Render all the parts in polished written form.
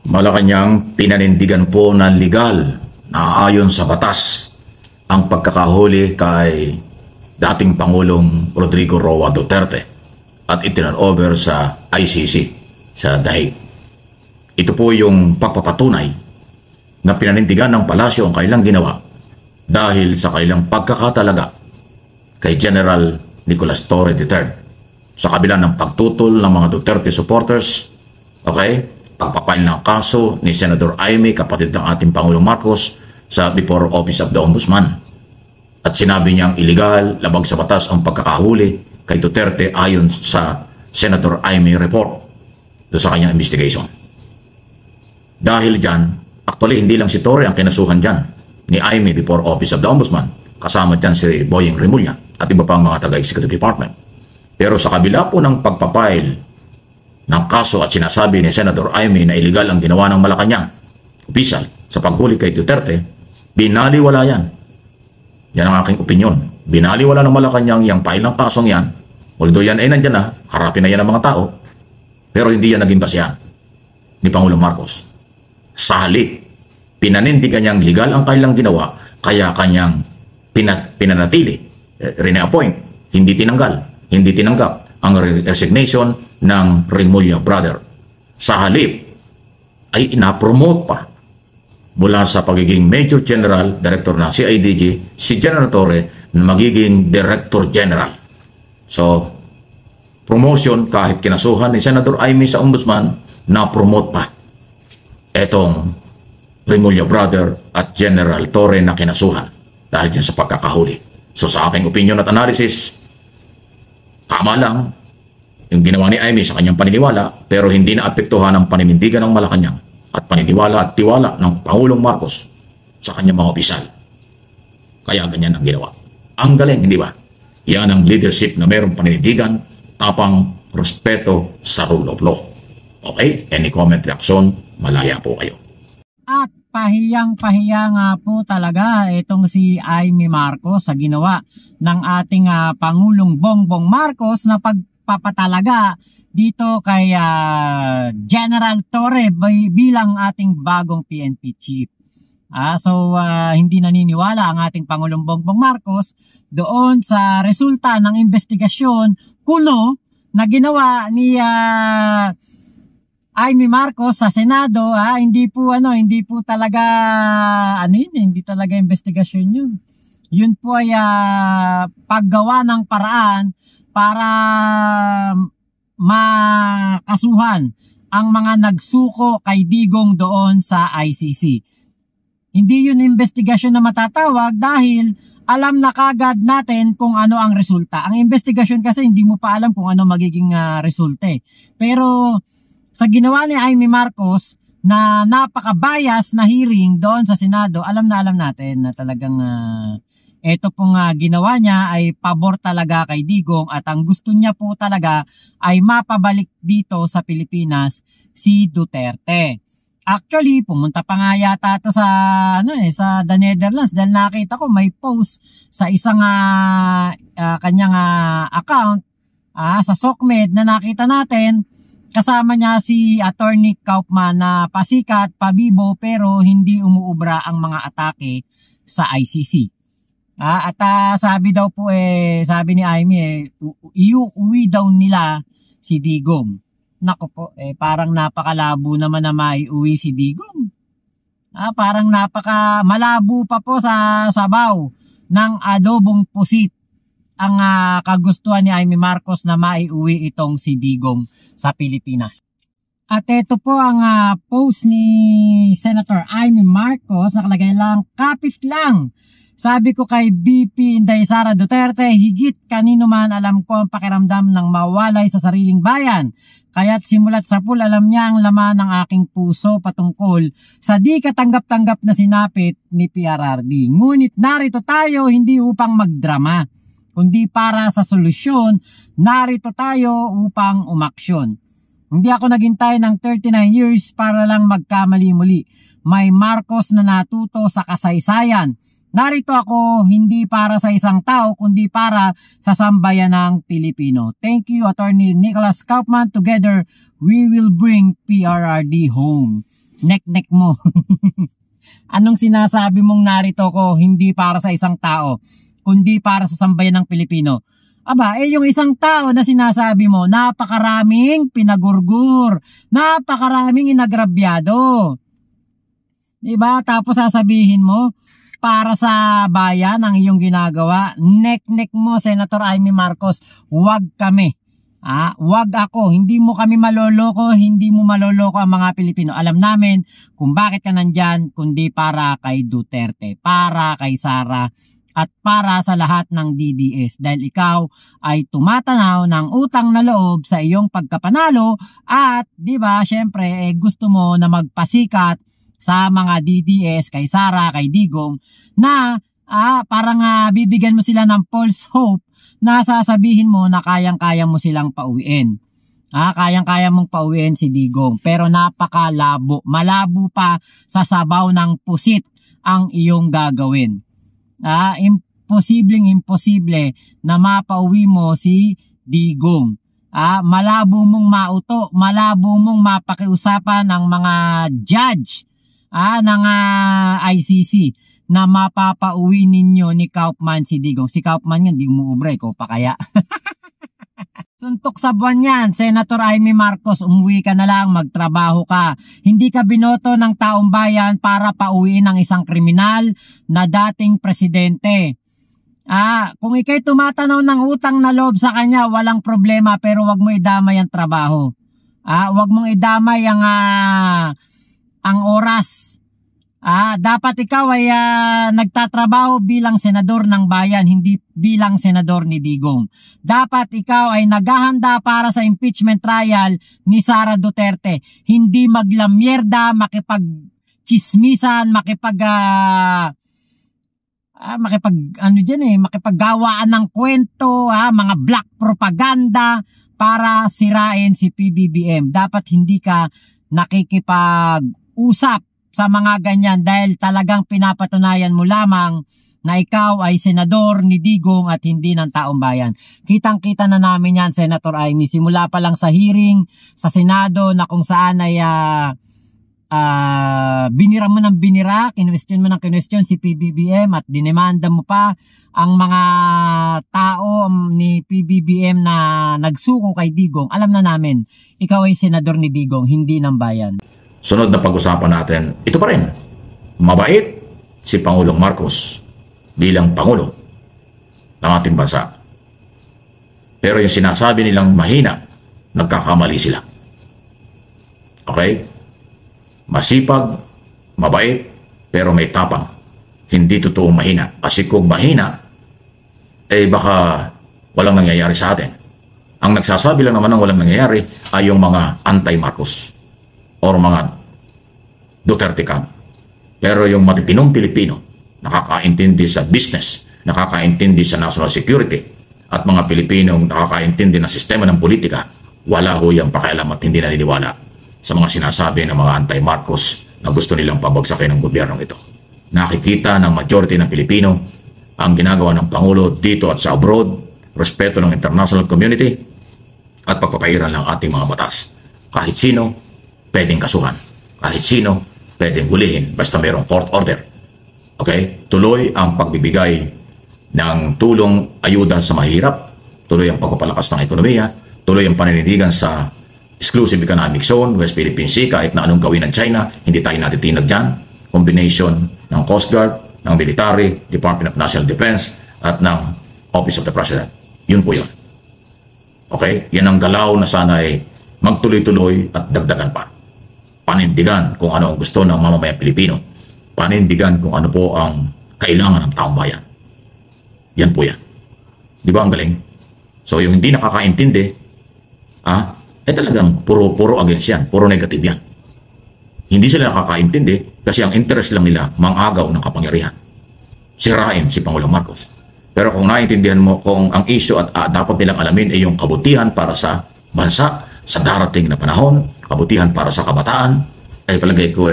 Malacanang pinanindigan po ng legal na ayon sa batas ang pagkakahuli kay dating Pangulong Rodrigo Roa Duterte at itinanover sa ICC sa The Hague. Ito po yung pagpapatunay na pinanindigan ng palasyo ang kailang ginawa dahil sa kailang pagkakatalaga kay General Nicolas Torre III sa kabila ng pagtutol ng mga Duterte supporters, pagpapail ng kaso ni Senator Aimee, kapatid ng ating Pangulong Marcos, sa before Office of the Ombudsman. At sinabi niyang illegal, labag sa batas ang pagkakahuli kay Duterte ayon sa Senator Aimee report doon sa kanyang investigation. Dahil dyan, actually hindi lang si Torre ang kinasuhan dyan ni Aimee before Office of the Ombudsman. Kasama dyan si Boyeng Remulla at iba pang mga taga-executive department. Pero sa kabila po ng pagpapail ng kaso at sinasabi ni Senator Aimee na illegal ang ginawa ng Malacanang opisyal sa paghuli kay Duterte, binaliwala yan. Yan ang aking opinyon. Binaliwala ng Malacanang yung file ng kasong yan. Although yan ay nandyan na, harapin na yan ng mga tao, pero hindi yan naging basihan ni Pangulong Marcos. Sa halip, pinanindigan niyang legal ang kailang ginawa, kaya kanyang pinanatili, rene-appoint, hindi tinanggap ang resignation ng Remulla brother. Sa halip ay inapromote pa mula sa pagiging Major General, Director ng CIDG, si General Torre na magiging Director General. So, promotion kahit kinasuhan ni Senator Aimee sa Ombudsman, na-promote pa etong Remulla brother at General Torre na kinasuhan dahil dyan sa pagkakahuli. So, sa aking opinion at analysis, tama lang yung ginawa ni Aimee sa kanyang paniniwala, pero hindi na apektuhan ang paninindigan ng Malacanang at paniniwala at tiwala ng Pangulong Marcos sa kanyang mga opisyal. Kaya ganyan ang ginawa. Ang galing, hindi ba? Yan ang leadership na mayroong paninindigan, tapang, respeto sa rule of law. Okay? Any comment, reaction, malaya po kayo. At pahiyang-pahiya nga po talaga itong si Aimee Marcos sa ginawa ng ating Pangulong Bongbong Marcos na pagpapatalaga dito kay General Torre bilang ating bagong PNP chief. So hindi naniniwala ang ating Pangulong Bongbong Marcos doon sa resulta ng investigasyon kuno na ginawa ni Aimee Marcos sa Senado. Hindi po talaga hindi talaga investigasyon yun. Yun po ay paggawa ng paraan para makasuhan ang mga nagsuko kay Digong doon sa ICC. Hindi yun investigasyon na matatawag dahil alam na kagad natin kung ano ang resulta. Ang investigasyon kasi hindi mo pa alam kung ano magiging resulta. Pero sa ginawa ni Aimee Marcos na napaka-bias na hearing doon sa Senado, alam natin na talagang ito pong ginawa niya ay pabor talaga kay Digong at ang gusto niya po talaga ay mapabalik dito sa Pilipinas si Duterte. Actually, pumunta pa nga yata ito sa sa The Netherlands dahil nakita ko may post sa isang kanyang account sa SOCMED na nakita natin. Kasama niya si Attorney Kaufman na pasikat, pabibo pero hindi umuubra ang mga atake sa ICC. At sabi daw po sabi ni Aimee iuwi daw nila si Digong. Nako po, parang napakalabo naman na maiuwi si Digong. Parang malabo pa po sa sabaw ng adobong pusit ang kagustuhan ni Aimee Marcos na maiuwi itong si Digong sa Pilipinas. At ito po ang post ni Senator Aimee Marcos, nakalagay lang, kapit lang. Sabi ko kay BP Inday Sara Duterte, higit kanino man alam ko ang pakiramdam ng mawalay sa sariling bayan. Kaya't simulat sa pool alam niya ang laman ng aking puso patungkol sa di katanggap-tanggap na sinapit ni PRRD. Ngunit narito tayo hindi upang magdrama, kundi para sa solusyon. Narito tayo upang umaksyon. Hindi ako naghintay ng 39 years para lang magkamali muli. May Marcos na natuto sa kasaysayan. Narito ako hindi para sa isang tao kundi para sa sambayan ng Pilipino. Thank you, Attorney Nicolas Kaufman. Together, we will bring PRRD home. nek-nek mo. Anong sinasabi mong narito ko hindi para sa isang tao, kundi para sa sambayan ng Pilipino? Aba, yung isang tao na sinasabi mo, napakaraming pinagurgur, napakaraming inagrabyado. Diba? Tapos sasabihin mo, para sa bayan ang iyong ginagawa, nek-nek mo, Senator Amy Marcos, wag kami. Wag ako, hindi mo kami maloloko, hindi mo maloloko ang mga Pilipino. Alam namin kung bakit ka nandyan, kundi para kay Duterte, para kay Sara, at para sa lahat ng DDS. Dahil ikaw ay tumatanaw ng utang na loob sa iyong pagkapanalo at, di ba, syempre, gusto mo na magpasikat sa mga DDS, kay Sara, kay Digong, na parang bibigyan mo sila ng false hope na sasabihin mo na kayang-kaya mo silang pauwiin. Kayang-kaya mong pauwiin si Digong. Pero napakalabo. Malabo pa sa sabaw ng pusit ang iyong gagawin. Imposible na mapauwi mo si Digong. Malabo mong mauto, malabo mong mapakiusapan ng mga judge ng ICC na mapapauwi ninyo ni Kaufman si Digong. Si Kaufman yan, di mo ubre ko pa kaya. Suntok sa buwan yan, Senator Amy Marcos, umuwi ka na lang, magtrabaho ka. Hindi ka binoto ng taong bayan para pauwiin ang isang kriminal na dating presidente. Kung ikay tumatanaw ng utang na loob sa kanya, walang problema, pero wag mo idamay ang trabaho. Wag mong idamay ang oras. Dapat ikaw ay nagtatrabaho bilang senador ng bayan, hindi bilang senador ni Digong. Dapat ikaw ay naghahanda para sa impeachment trial ni Sara Duterte. Hindi maglamyerda, makipagchismisan, makipaggawaan ng kwento, mga black propaganda para sirain si PBBM. Dapat hindi ka nakikipag-usap sa mga ganyan dahil talagang pinapatunayan mo lamang na ikaw ay senador ni Digong at hindi ng taong bayan. Kitang-kita na namin yan, Senator Amy. Simula pa lang sa hearing sa Senado na kung saan ay binira mo ng binira, kinwestiyon mo ng kinwestiyon si PBBM at dinemanda mo pa ang mga tao ni PBBM na nagsuko kay Digong. Alam na namin, ikaw ay senador ni Digong, hindi ng bayan. Sunod na pag-usapan natin, ito pa rin. Mabait si Pangulong Marcos bilang Pangulo ng ating bansa. Pero yung sinasabi nilang mahina, nagkakamali sila. Okay? Masipag, mabait, pero may tapang. Hindi totoong mahina. Kasi kung mahina, baka walang nangyayari sa atin. Ang nagsasabi lang naman ng walang nangyayari ay yung mga anti-Marcos or mga Duterte camp. Pero yung matipinong Pilipino, nakakaintindi sa business, nakakaintindi sa national security, at mga Pilipinong nakakaintindi ng sistema ng politika, wala ho yung pakialam at hindi naniniwala sa mga sinasabi ng mga anti-Marcos na gusto nilang pabagsakin ng gobyernong ito. Nakikita ng majority ng Pilipino ang ginagawa ng Pangulo dito at sa abroad, respeto ng international community, at pagpapairan ng ating mga batas. Kahit sino, pwedeng kasuhan. Kahit sino, pwedeng hulihin basta mayroong court order. Okay? Tuloy ang pagbibigay ng tulong, ayuda sa mahirap, tuloy ang pagpapalakas ng ekonomiya, tuloy ang paninindigan sa exclusive economic zone, West Philippine Sea, kahit na anong gawin ng China, hindi tayo natitinag dyan. Combination ng Coast Guard, ng Military, Department of National Defense, at ng Office of the President. Yun po yun. Okay? Yan ang galaw na sana ay magtuloy-tuloy at dagdagan pa. Panindigan kung ano ang gusto ng mamamayang Pilipino. Panindigan kung ano po ang kailangan ng taong bayan. Yan po yan. Di ba ang galing? So yung hindi nakakaintindi, talagang puro against yan, puro negative yan. Hindi sila nakakaintindi kasi ang interest lang nila mangagaw ng kapangyarihan. Sirain si Pangulong Marcos. Pero kung naiintindihan mo kung ang issue at dapat nilang alamin ay yung kabutihan para sa bansa sa darating na panahon, kabutihan para sa kabataan, ay palagay ko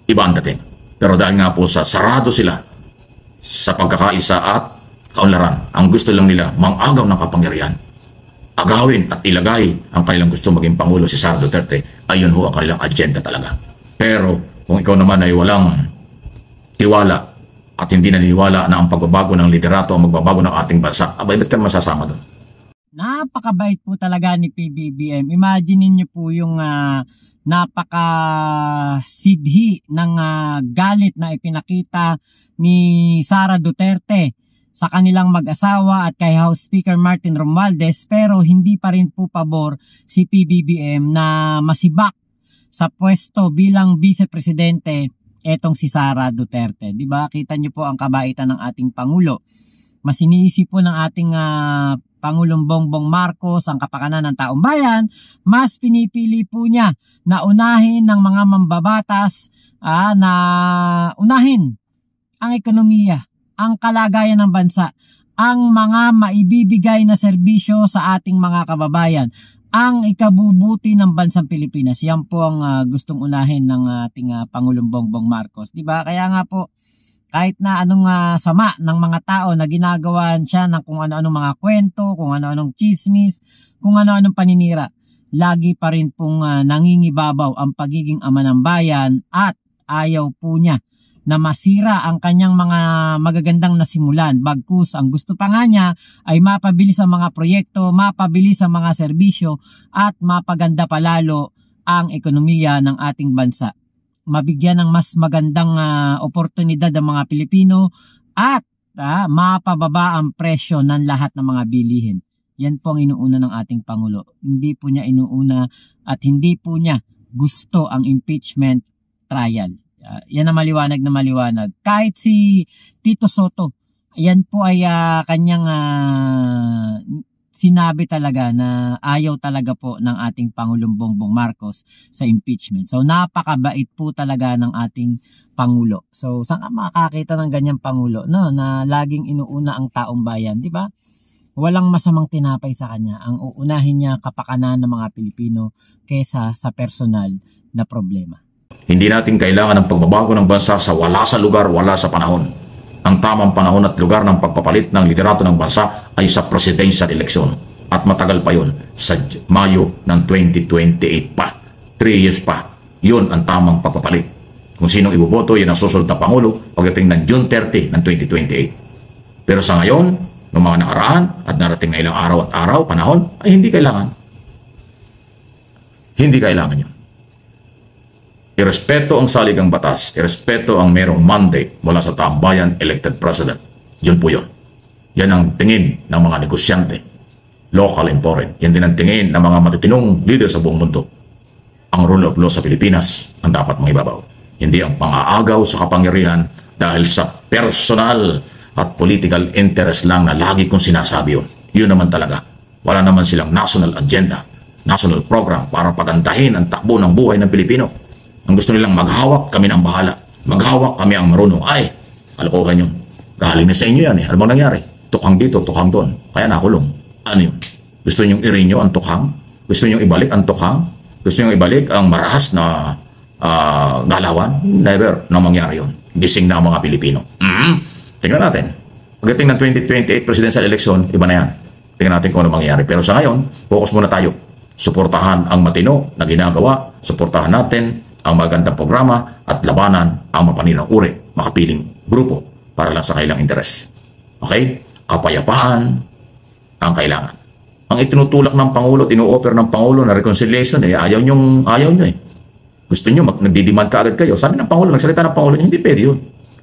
iba ang dating. Pero dahil nga po sarado sila sa pagkakaisa at kaunlaran, ang gusto lang nila mangagaw ng kapangyarihan, agawin at ilagay ang kanilang gusto maging Pangulo si Sara Duterte, ayun ho ang kanilang agenda talaga. Pero kung ikaw naman ay walang tiwala at hindi naniniwala na ang pagbabago ng liderato ang magbabago ng ating bansa, abay, ba't ka masasama doon? Napakabait po talaga ni PBBM. Imagine niyo po yung napakasidhi ng galit na ipinakita ni Sara Duterte sa kanilang mag-asawa at kay House Speaker Martin Romualdez, pero hindi pa rin po pabor si PBBM na masibak sa pwesto bilang vice-presidente etong si Sara Duterte. Di ba? Kita niyo po ang kabaitan ng ating Pangulo. Mas iniisip po ng ating Pangulong Bongbong Marcos ang kapakanan ng taong bayan, mas pinipili po niya na unahin ng mga mambabatas na unahin ang ekonomiya, ang kalagayan ng bansa, ang mga maibibigay na serbisyo sa ating mga kababayan, ang ikabubuti ng bansang Pilipinas. Yan po ang gustong unahin ng ating Pangulong Bongbong Marcos. Diba? Kaya nga po, kahit na anong sama ng mga tao na ginagawa siya ng kung ano-anong mga kwento, kung ano-anong chismis, kung ano-anong paninira, lagi pa rin pong nangingibabaw ang pagiging ama ng bayan at ayaw po niya na masira ang kanyang mga magagandang nasimulan. Bagkus ang gusto pa nga niya ay mapabilis ang mga proyekto, mapabilis ang mga serbisyo at mapaganda palalo ang ekonomiya ng ating bansa. Mabigyan ng mas magandang oportunidad ang mga Pilipino at mapababa ang presyo ng lahat ng mga bilihin. Yan po ang inuuna ng ating Pangulo. Hindi po niya inuuna at hindi po niya gusto ang impeachment trial. Yan ang maliwanag na maliwanag. Kahit si Tito Soto, yan po ay kanyang sinabi talaga na ayaw talaga po ng ating Pangulong Bongbong Marcos sa impeachment. So napakabait po talaga ng ating Pangulo. So saan ka makakita ng ganyang Pangulo, no, na laging inuuna ang taong bayan, di ba? Walang masamang tinapay sa kanya. Ang uunahin niya kapakanan ng mga Pilipino kesa sa personal na problema. Hindi natin kailangan ng pagbabago ng bansa sa wala sa lugar, wala sa panahon. Ang tamang panahon at lugar ng pagpapalit ng liderato ng bansa ay sa presidential election. At matagal pa yun, sa Mayo ng 2028 pa. 3 years pa. Yun ang tamang pagpapalit. Kung sinong iboboto, yun ang susunod na Pangulo pagdating ng June 30 ng 2028. Pero sa ngayon, ng mga nakaraan at narating na ilang araw at araw, panahon, ay hindi kailangan. Hindi kailangan yun. Irespeto ang saligang batas, irespeto ang merong mandate mula sa taong bayan, elected president. Yun po yun. Yan ang tingin ng mga negosyante, local and foreign. Yan din ang tingin ng mga matitinong leader sa buong mundo. Ang rule of law sa Pilipinas ang dapat mangibabaw. Hindi ang pang-aagaw sa kapangyarihan dahil sa personal at political interest lang na lagi kong sinasabi yun. Yun naman talaga. Wala naman silang national agenda, national program para pagandahin ang takbo ng buhay ng Pilipino. Ang gusto nilang maghawak, kami nang bahala. Maghawak, kami ang marunong. Ay, kalokohan yun. Galing na sa inyo yan eh. Ano bang nangyari? Tukhang dito, tukhang doon. Kaya nakulong. Ano yun? Gusto niyong i-renew ang tukhang? Gusto niyong ibalik ang tukhang? Gusto niyong ibalik ang marahas na galawan? Never na mangyari yun. Gising na ang mga Pilipino. Tingnan natin. Pagdating ng 2028 presidential election, iba na yan. Tingnan natin kung ano mangyayari. Pero sa ngayon, focus muna tayo. Suportahan ang matino na ginagawa. Suportahan natin ang magandang programa at labanan ang mapaninang uri, makapiling grupo para lang sa kailang interes. Okay? Kapayapaan ang kailangan. Ang itinutulak ng Pangulo, tinu-offer ng Pangulo na reconciliation, ayaw nyo eh. Gusto nyo, nagdidemand ka agad kayo. Sabi ng Pangulo, nagsalita ng Pangulo, hindi pwede yun.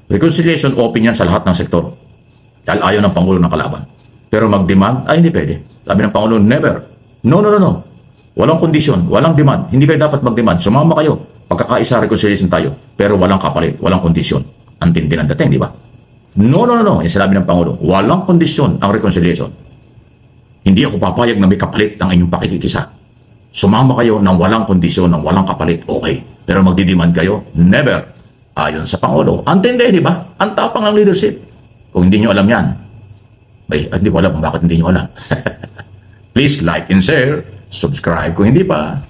Reconciliation, open yan sa lahat ng sektor. Dahil ayaw ng Pangulo ng kalaban. Pero mag-demand, ay hindi pwede. Sabi ng Pangulo, never. No. Walang kondisyon, walang demand. Hindi kayo dapat mag-demand. Sumama kayo. Pagkakaisa, reconciliation tayo. Pero walang kapalit, walang kondisyon. Ang tindi ng dating, di ba? No. Yung sinabi ng Pangulo, walang kondisyon ang reconciliation. Hindi ako papayag na may kapalit ng inyong pakikisa. Sumama kayo ng walang kondisyon, ng walang kapalit, okay. Pero magdidemand kayo, never. Ayon sa Pangulo. Ang tindi, di ba? Ang tapang ng leadership. Kung hindi nyo alam yan, ay, hindi ko alam kung bakit hindi nyo alam. Please like and share. Subscribe kung hindi pa.